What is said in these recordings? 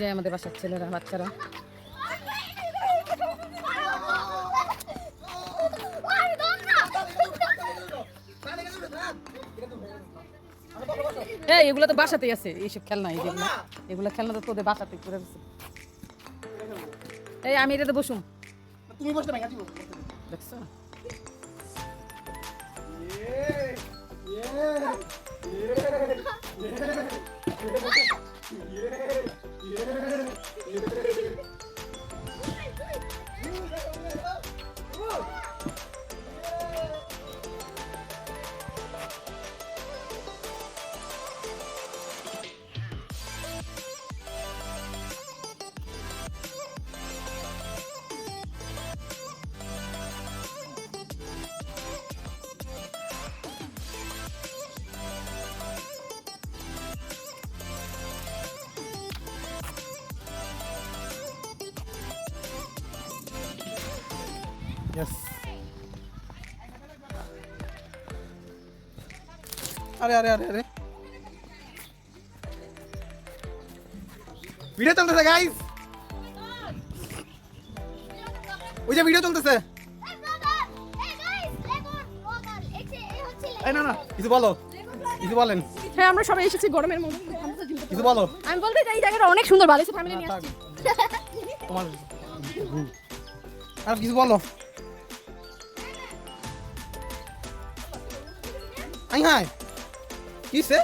যে আমাদের বাসার ছেলেরা বাচ্চারা এগুলো তো বাসাতেই আছে এইসব খেলনা যেগুলো এগুলো খেলনা তো তোদের বাসাতেই করে দিচ্ছে এই আমি এটাতে বসুম তুমি বসতে ভাই গাছি দেখছো Yes. अरे अरे अरे अरे वीडियो चलते गाइस ওই যে ভিডিও চলতেছে এই না না কিছু বলো কিছু বলেন হ্যাঁ আমরা সবাই এসেছি গরমের মধ্যে কিছু বলো আমি বলতে চাই এই জায়গাটা অনেক সুন্দর ভালো ফ্যামিলি নিয়ে আসছি তোমার আর কিছু বলো আই হাই কিসে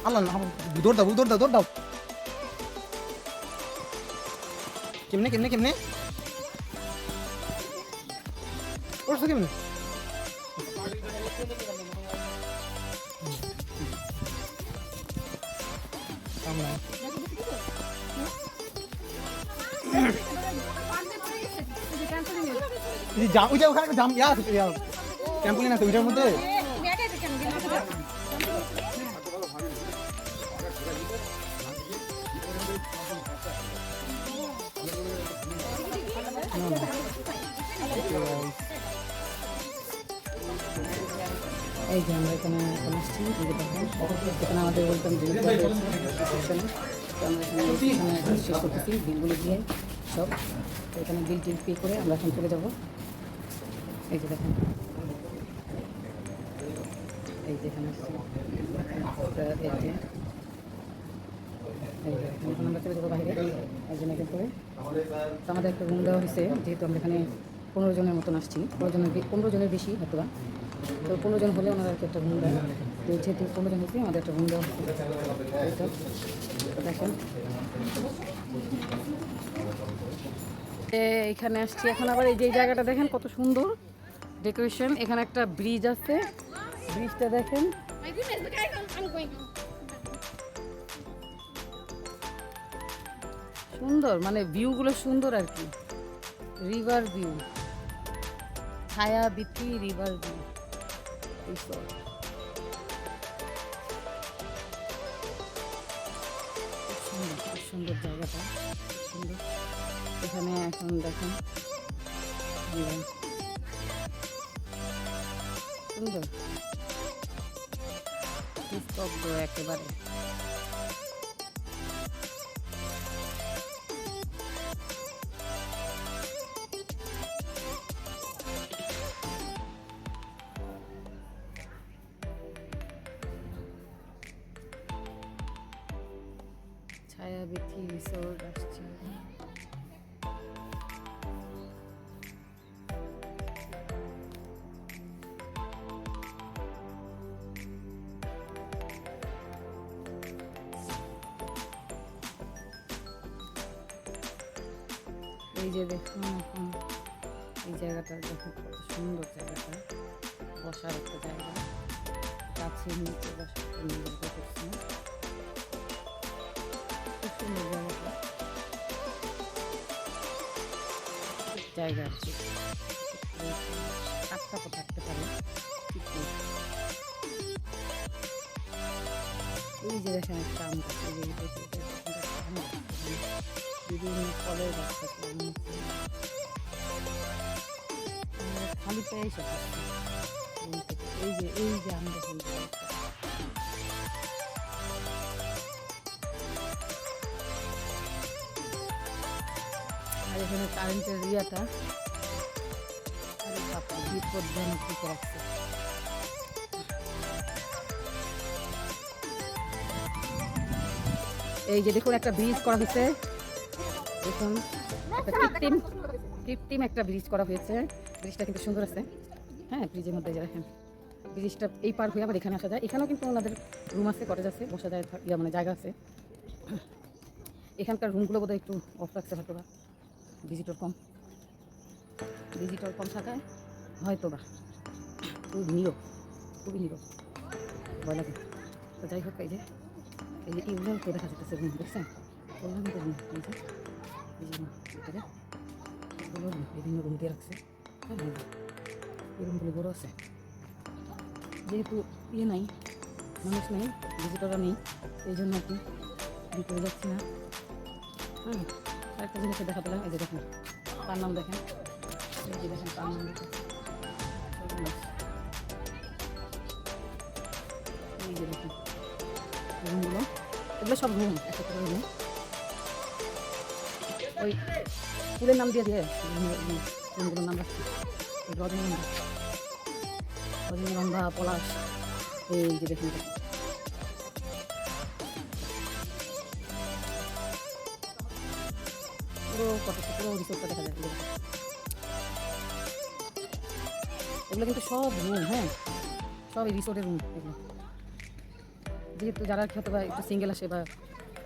আল্লাহ দৌড় দাও দৌড় দাও দৌড় দাও কেমনে কেমনে কেমনে ওরছে কেমনে আমরা এই জাম ওই যে ওখানে জাম ইয়া আছে ট্যাম্পলিন আছে ওইটার মধ্যে এই যে আমরা এখানে এখন আসছি এখানে আমাদের ওয়েলকাম ড্রিঙ্ক আমরা এখানে শেষ করতেছি বিলগুলো দিয়ে সব তো এখানে বিল টিল পে করে আমরা এখন চলে যাবো এই যে দেখেন এই যে এখানে আসছি এখন আমরা চলে যাবো বাইরে একজন একজন করে তো আমাদের একটা রুম দেওয়া হয়েছে যেহেতু আমরা এখানে 15 জনের মতন আসছি 15 জনের বেশি হয়তো বা তো 15 জন হলে ওনারা একটা রুম দেয় তো যেহেতু 15 জন হয়েছে আমাদের একটা রুম দেওয়া হচ্ছে দেখেন এখানে আসছি এখন আবার এই যে জায়গাটা দেখেন কত সুন্দর ডেকোরেশন এখানে একটা ব্রিজ আছে ব্রিজটা দেখেন সুন্দর মানে ভিউগুলো সুন্দর আর কি রিভার ভিউ ছায়াবীথি রিভার ভিউ খুব সুন্দর জায়গাটা সুন্দর এখানে এখন দেখেন সুন্দর নিস্তব্ধ একেবারে ছায়াবীথি রিসোর্ট আসছে এই যে দেখুন এখন এই জায়গাটা দেখুন কত সুন্দর জায়গাটা বসার একটা জায়গা গাছের নিচে বসার জায়গা করছে খুব সুন্দর জায়গাটা জায়গা আছে কাপড় থাকতে পারে এই যে দেখেন একটা আম গাছ বিভিন্ন ফলের গাছ থাকে খালি পেয়ে এসে এই যে আম দেখুন এখানে কারেন্টের ইয়েটা বিপজ্জনক দিকে রাখছে। এই যে দেখুন একটা ব্রিজ করা হয়েছে, দেখুন একটা কৃত্রিম একটা ব্রিজ করা হয়েছে। ব্রিজটা কিন্তু সুন্দর আছে। হ্যাঁ, ব্রিজের মধ্যে যে দেখেন ব্রিজটা এই পার হয়ে আবার এখানে আসা যায়। এখানেও কিন্তু ওনাদের রুম আছে, কটেজ আছে, বসা যায়, মানে জায়গা আছে। এখানকার রুমগুলো বোধহয় একটু অফ রাখছে হয়তো বা, ভিজিটর কম থাকায় হয়তো বা। খুবই নীরব ভয় লাগে। তো যাই হোক, এই যে এগুলো তো দেখা যাচ্ছে রুম, দেখছেন ওগুলো কিন্তু রুম, এই যে ভিতরে এগুলো বিভিন্ন রুম দিয়ে রাখছে। হ্যাঁ, এই রুমগুলো বড়ো আছে, যেহেতু নাই, মানুষ নেই, ভিজিটররা নেই, এই জন্য আর কি ভিতরে যাচ্ছি না। হ্যাঁ, আরেকটা জিনিস দেখা পেলাম, এই যে দেখেন তার নাম দেখেন, এই যে দেখেন তার নাম দেখেন, এই যে দেখেন রুমগুলো, এগুলো সব রুম, একটা করে রুম। ওই ফুলের নাম দিয়ে রুমগুলোর নাম রাখছি, রজনীগন্ধা, পলাশ। এই যে দেখুন পুরো রিসোর্টটা দেখা যায়। এগুলো কিন্তু সব রুম, হ্যাঁ সব এই রিসোর্টের রুম এগুলো। যেহেতু যারা হয়তো বা একটু সিঙ্গেল আসে বা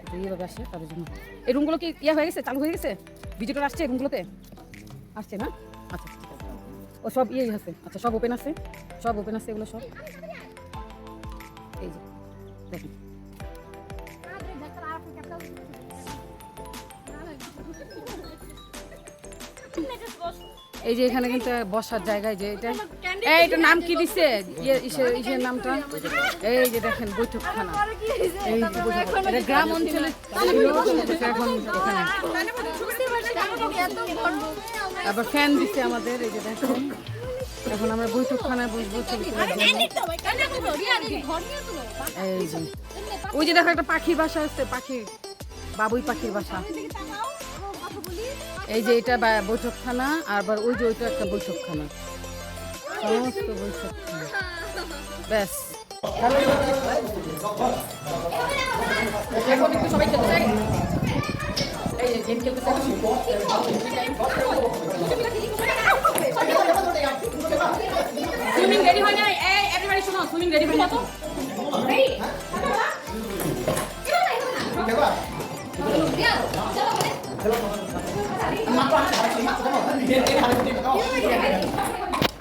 একটু ইয়েভাবে আসে তাদের জন্য এই রুমগুলো কি ইয়ে হয়ে গেছে, চালু হয়ে গেছে, ভিজিটর আসছে রুমগুলোতে, আসছে না? আচ্ছা ঠিক আছে, ও সব ইয়েই আছে, আচ্ছা সব ওপেন আছে, এগুলো সব। এই যে দেখেন এই যে এখানে কিন্তু বসার জায়গায়, যে এটার নাম কি দিচ্ছে, ইসের নামটা, এই যে দেখেন বৈঠকখানা। এই যে গ্রাম অঞ্চলে এখন এখানে আবার ফ্যান দিচ্ছে আমাদের, এই যে দেখেন এখন আমরা বৈঠকখানায় বসবো ছবি তোলার জন্য। এই যে ওই যে দেখো একটা পাখির বাসা আছে, বাবুই পাখির বাসা। এই যে এটা বৈঠকখানা, আবার ওই যে ওইটা একটা বৈঠকখানা, সমস্ত বৈঠকখানা। ব্যাস এখন একটু সবাই খেলতে চাই, এই যে গেম খেলতে চাই। সুইমিং রেডি হয় নাই? এভরিবডি শুনো, সুইমিং রেডি হয় না তো?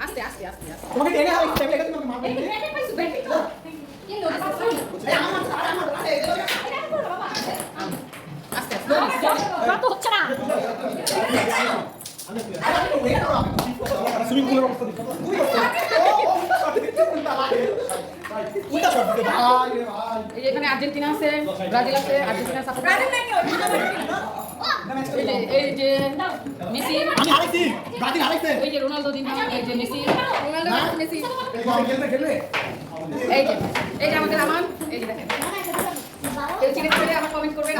আস্তে আস্তে আস্তে তোমাকে টেনে হারাই টেনে লেগে তোমাকে মারবে। আস্তে আস্তে হচ্ছে না। সুইমিং পুলের অবস্থা দেখো। উল্টা শট দিতে ভাই রে ভাই। এই যে এখানে আর্জেন্টিনা আছে, ব্রাজিল আছে, আর্জেন্টিনা সাপোর্ট। এই যে মেসি, আমি হারাইছি, ব্রাজিল হারাইছে। এই যে রোনালদো দিন, এই যে মেসি, মেসি। খেলবে এই যে আমাদের আমান, এই যে দেখেন এই চিনে আমার কমেন্ট করবেন।